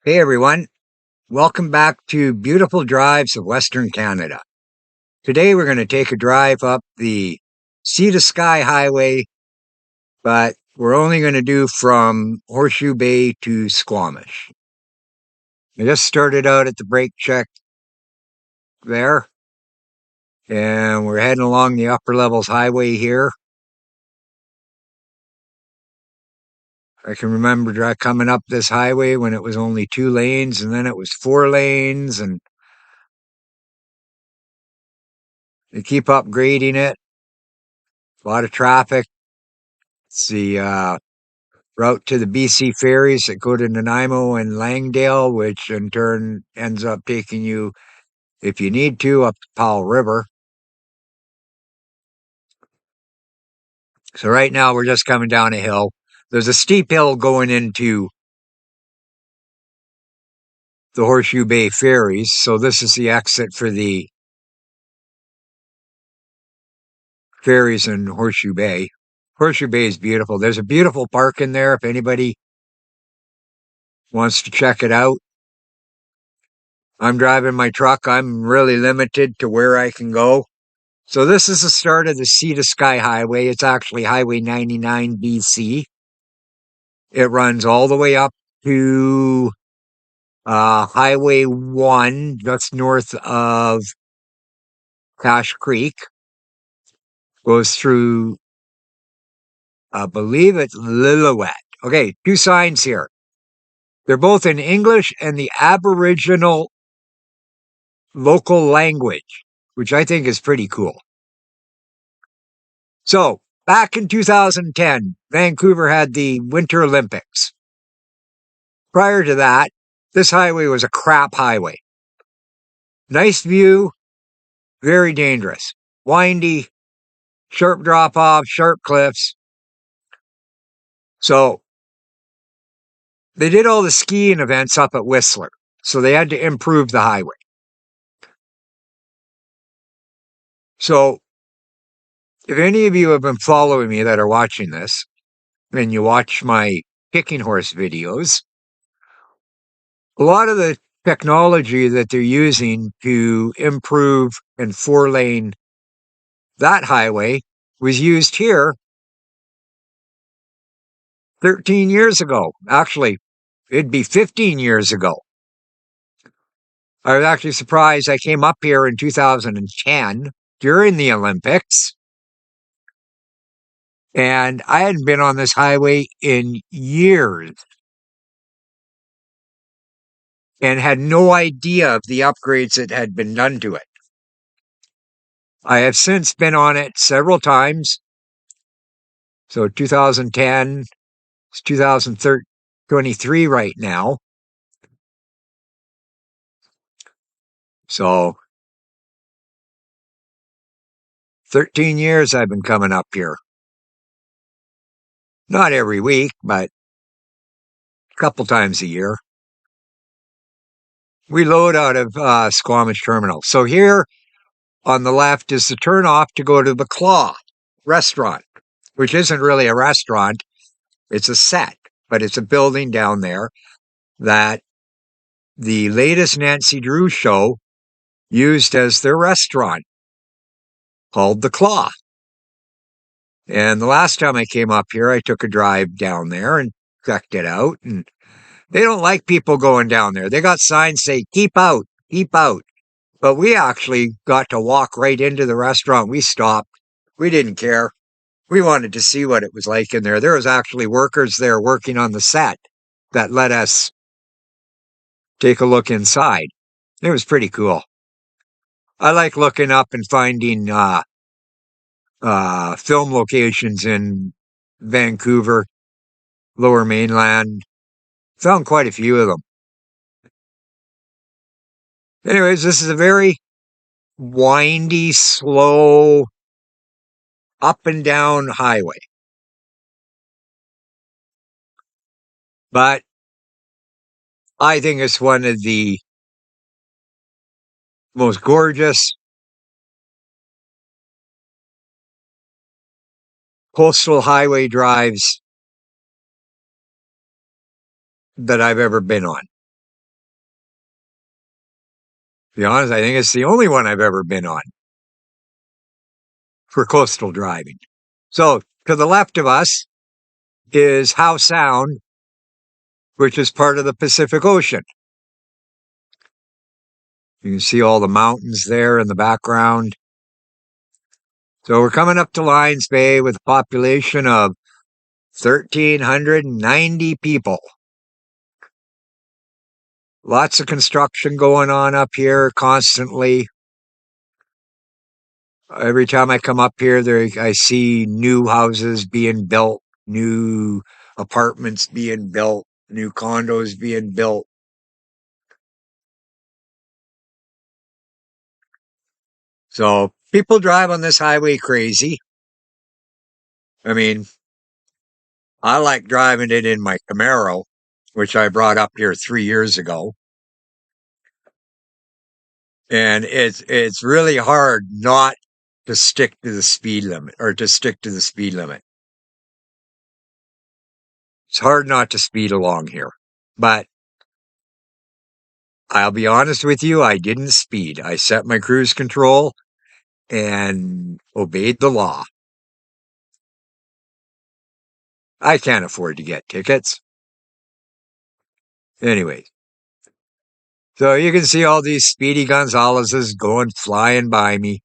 Hey everyone, welcome back to Beautiful Drives of Western Canada. Today we're going to take a drive up the To Sky Highway, but we're only going to do from Horseshoe Bay to Squamish. I just started out at the brake check there, and we're heading along the upper levels highway here. I can remember coming up this highway when it was only 2 lanes, and then it was 4 lanes, and they keep upgrading it. A lot of traffic. It's the route to the BC ferries that go to Nanaimo and Langdale, which in turn ends up taking you, if you need to, up the Powell River. So right now we're just coming down a hill. There's a steep hill going into the Horseshoe Bay ferries. So this is the exit for the ferries in Horseshoe Bay. Horseshoe Bay is beautiful. There's a beautiful park in there if anybody wants to check it out. I'm driving my truck. I'm really limited to where I can go. So this is the start of the To Sky Highway. It's actually Highway 99 BC. It runs all the way up to Highway 1, just north of Cache Creek. Goes through, I believe it's Lillooet. Okay, 2 signs here. They're both in English and the Aboriginal local language, which I think is pretty cool. So, back in 2010, Vancouver had the Winter Olympics. Prior to that, this highway was a crap highway. Nice view, very dangerous. Windy, sharp drop-off, sharp cliffs. So, they did all the skiing events up at Whistler. So they had to improve the highway. So, if any of you have been following me that are watching this, and you watch my kicking horse videos, a lot of the technology that they're using to improve and 4-lane that highway was used here 13 years ago. Actually, it'd be 15 years ago. I was actually surprised. I came up here in 2010 during the Olympics, and I hadn't been on this highway in years and had no idea of the upgrades that had been done to it. I have since been on it several times. So 2010, it's 2023 right now. So 13 years I've been coming up here. Not every week, but a couple times a year. We load out of Squamish Terminal. So here on the left is the turnoff to go to the Claw restaurant, which isn't really a restaurant. It's a set, but it's a building down there that the latest Nancy Drew show used as their restaurant, called the Claw. And the last time I came up here, I took a drive down there and checked it out. And they don't like people going down there. They got signs say, keep out, keep out. But we actually got to walk right into the restaurant. We stopped. We didn't care. We wanted to see what it was like in there. There was actually workers there working on the set that let us take a look inside. It was pretty cool. I like looking up and finding film locations in Vancouver, Lower Mainland. Found quite a few of them. Anyways, this is a very windy, slow, up and down highway. But I think it's one of the most gorgeous coastal highway drives that I've ever been on. To be honest, I think it's the only one I've ever been on for coastal driving. So to the left of us is Howe Sound, which is part of the Pacific Ocean. You can see all the mountains there in the background. So we're coming up to Lions Bay with a population of 1,390 people. Lots of construction going on up here constantly. Every time I come up here, I see new houses being built, new apartments being built, new condos being built. So people drive on this highway crazy. I mean, I like driving it in my Camaro, which I brought up here 3 years ago. And it's really hard not to stick to the speed limit or to stick to the speed limit. It's hard not to speed along here. But I'll be honest with you, I didn't speed. I set my cruise control and obeyed the law. I can't afford to get tickets. Anyway, so you can see all these Speedy Gonzaleses going flying by me.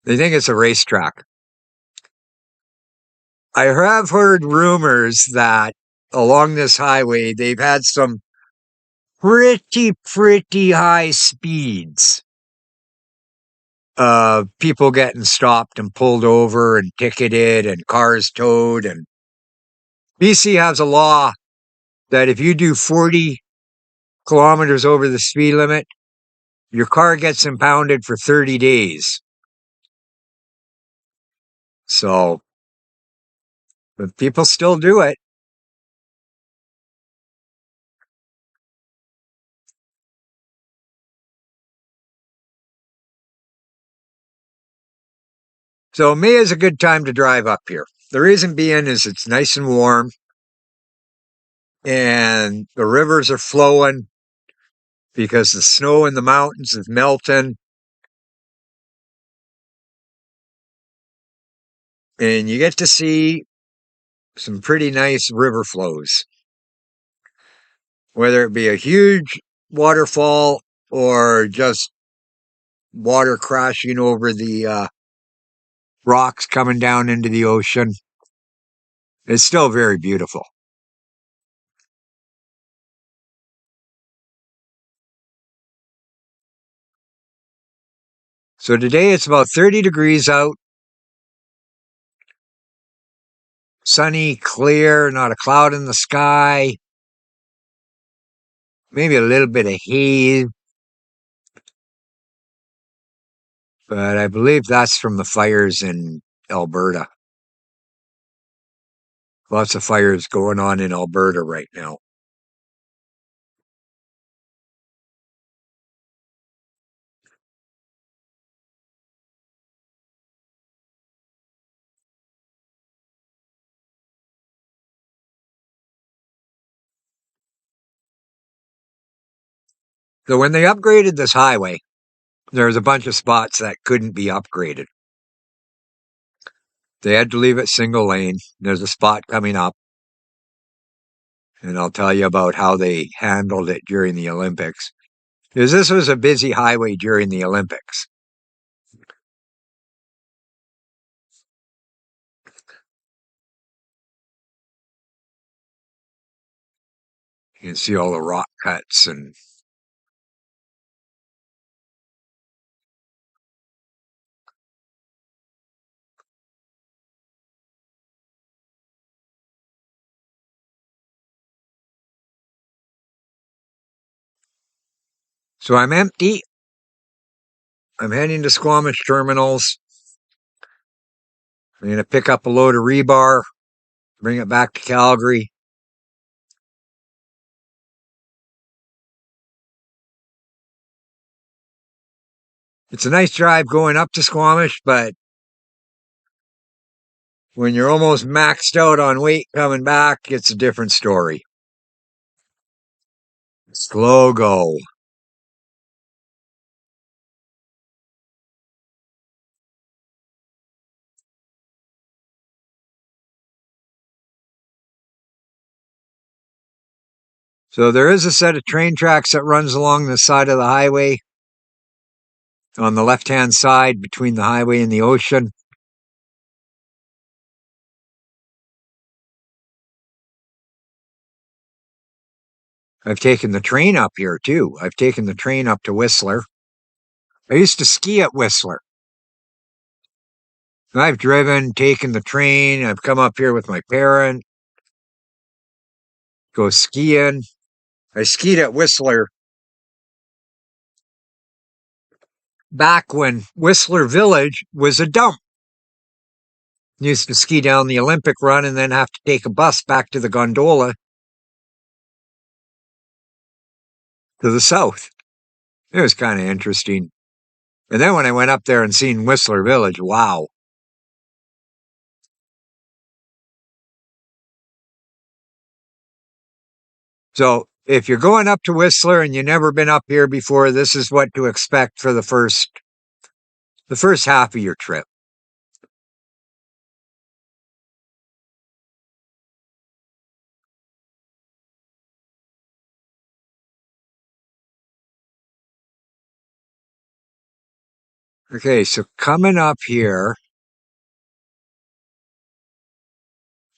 They think it's a racetrack. I have heard rumors that along this highway, they've had some pretty high speeds. People getting stopped and pulled over and ticketed and cars towed. And BC has a law that if you do 40 kilometers over the speed limit, your car gets impounded for 30 days. So, but people still do it. So May is a good time to drive up here. The reason being is it's nice and warm and the rivers are flowing because the snow in the mountains is melting. And you get to see some pretty nice river flows, whether it be a huge waterfall or just water crashing over the rocks coming down into the ocean. It's still very beautiful. So today it's about 30 degrees out. Sunny, clear, not a cloud in the sky. Maybe a little bit of haze. But I believe that's from the fires in Alberta. Lots of fires going on in Alberta right now. So when they upgraded this highway, there was a bunch of spots that couldn't be upgraded. They had to leave it single lane. There's a spot coming up. And I'll tell you about how they handled it during the Olympics. Because this was a busy highway during the Olympics. You can see all the rock cuts and so I'm empty. I'm heading to Squamish terminals. I'm going to pick up a load of rebar, bring it back to Calgary. It's a nice drive going up to Squamish, but when you're almost maxed out on weight coming back, it's a different story. Slow go. So there is a set of train tracks that runs along the side of the highway on the left-hand side between the highway and the ocean. I've taken the train up here too. I've taken the train up to Whistler. I used to ski at Whistler. I've driven, taken the train. I've come up here with my parents, go skiing. I skied at Whistler back when Whistler Village was a dump. Used to ski down the Olympic run and then have to take a bus back to the gondola to the south. It was kind of interesting. And then when I went up there and seen Whistler Village, wow. So if you're going up to Whistler and you've never been up here before, this is what to expect for the first half of your trip. Okay, so coming up here,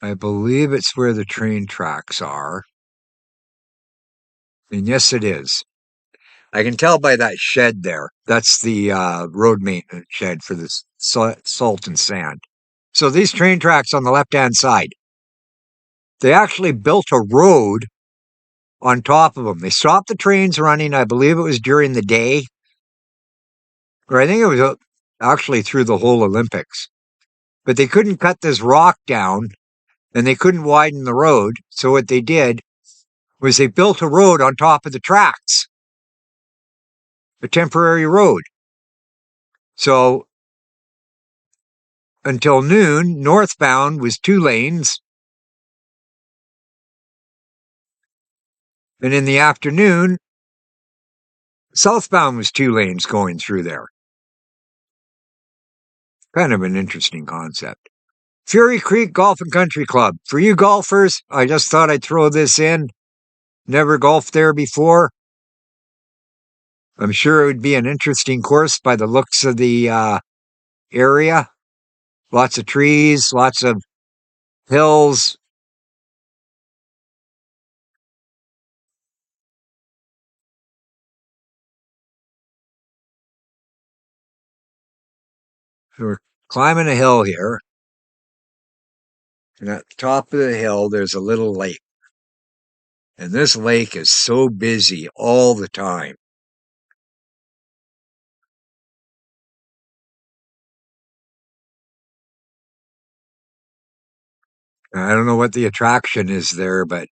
I believe it's where the train tracks are. And yes, it is. I can tell by that shed there. That's the road maintenance shed for the salt and sand. So these train tracks on the left-hand side, they actually built a road on top of them. They stopped the trains running, I believe it was during the day, or I think it was actually through the whole Olympics. But they couldn't cut this rock down and they couldn't widen the road. So what they did was they built a road on top of the tracks, a temporary road. So until noon, northbound was 2 lanes. And in the afternoon, southbound was 2 lanes going through there. Kind of an interesting concept. Fury Creek Golf and Country Club. For you golfers, I just thought I'd throw this in. Never golfed there before. I'm sure it would be an interesting course by the looks of the area. Lots of trees, lots of hills. So we're climbing a hill here. And at the top of the hill, there's a little lake. And this lake is so busy all the time. I don't know what the attraction is there, but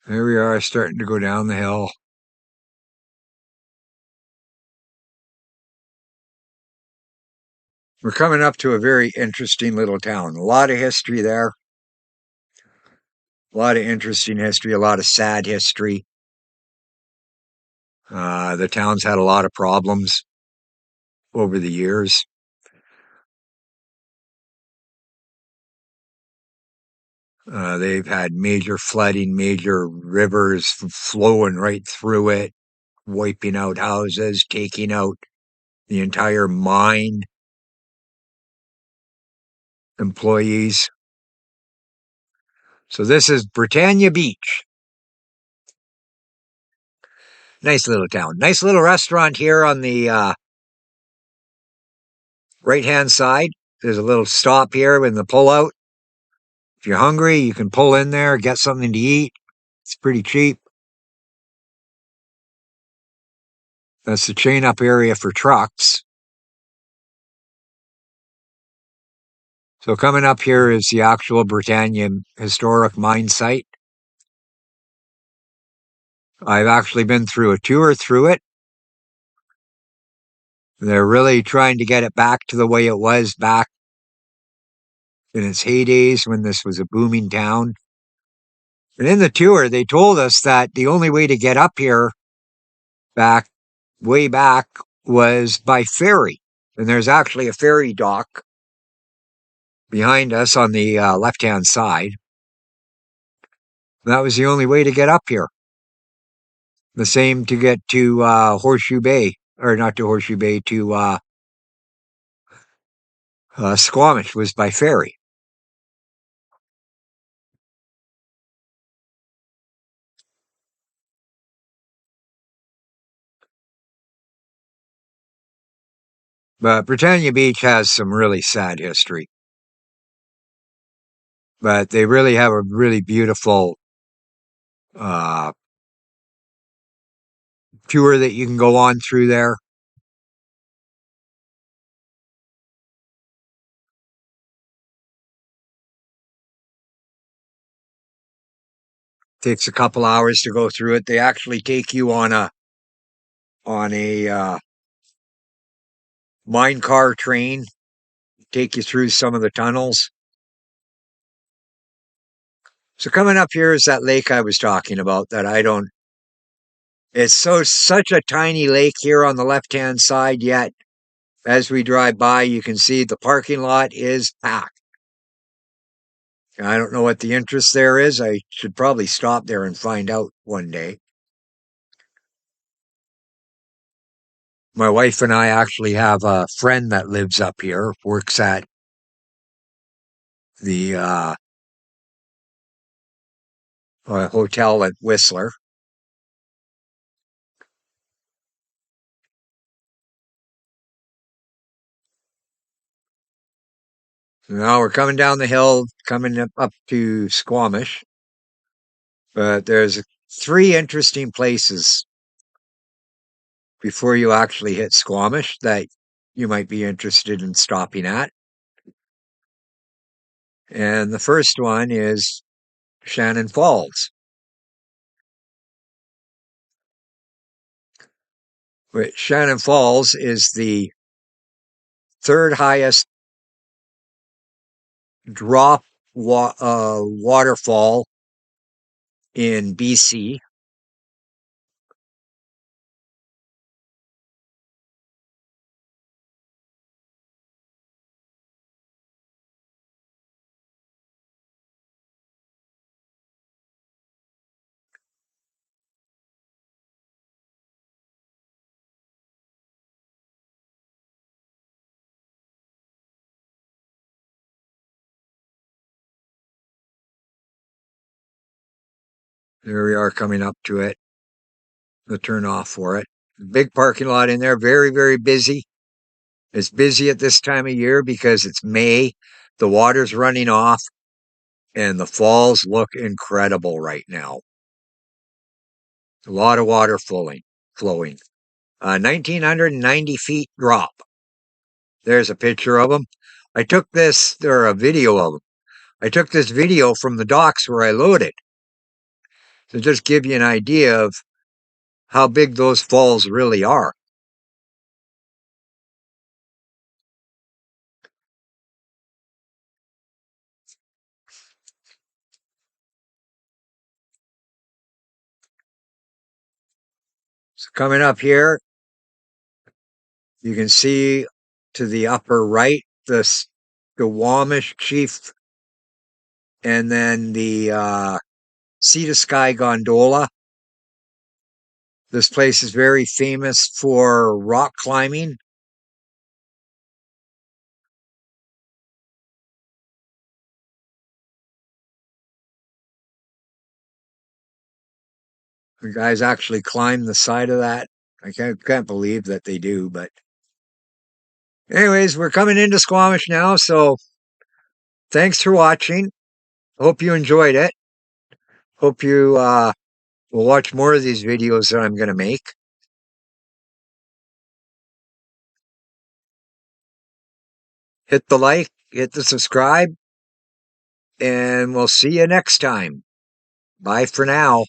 here we are starting to go down the hill. We're coming up to a very interesting little town. A lot of history there. A lot of interesting history, a lot of sad history. The town's had a lot of problems over the years. They've had major flooding, major rivers flowing right through it, wiping out houses, taking out the entire mine employees. So this is Britannia Beach. Nice little town. Nice little restaurant here on the right-hand side. There's a little stop here in the pull-out. If you're hungry, you can pull in there, get something to eat. It's pretty cheap. That's the chain-up area for trucks. So coming up here is the actual Britannia Historic Mine Site. I've actually been through a tour through it. They're really trying to get it back to the way it was back in its heydays when this was a booming town. And in the tour, they told us that the only way to get up here back, way back, was by ferry. And there's actually a ferry dock behind us on the left-hand side. That was the only way to get up here. The same to get to Horseshoe Bay, or not to Horseshoe Bay, to Squamish was by ferry. But Britannia Beach has some really sad history. But they really have a really beautiful uh, tour that you can go on through there. Takes a couple hours to go through it. They actually take you on a mine car train, take you through some of the tunnels. So coming up here is that lake I was talking about that I don't. It's such a tiny lake here on the left-hand side, yet as we drive by, you can see the parking lot is packed. I don't know what the interest there is. I should probably stop there and find out one day. My wife and I actually have a friend that lives up here, works at the hotel at Whistler. Now we're coming down the hill, coming up to Squamish. But there's three interesting places before you actually hit Squamish that you might be interested in stopping at. And the first one is Shannon Falls, which Shannon Falls is the third highest drop waterfall in BC. There we are coming up to it, the turn off for it. Big parking lot in there, very, very busy. It's busy at this time of year because it's May. The water's running off and the falls look incredible right now. A lot of water flowing. 1,990 feet drop. There's a picture of them. I took this, or a video of them. I took this video from the docks where I loaded to just give you an idea of how big those falls really are. So coming up here, you can see to the upper right, the Squamish Chief, and then the To Sky gondola. This place is very famous for rock climbing. The guys actually climb the side of that. I can't believe that they do, but anyways, we're coming into Squamish now, so thanks for watching. Hope you enjoyed it. Hope you will watch more of these videos that I'm going to make. Hit the like, hit the subscribe, and we'll see you next time. Bye for now.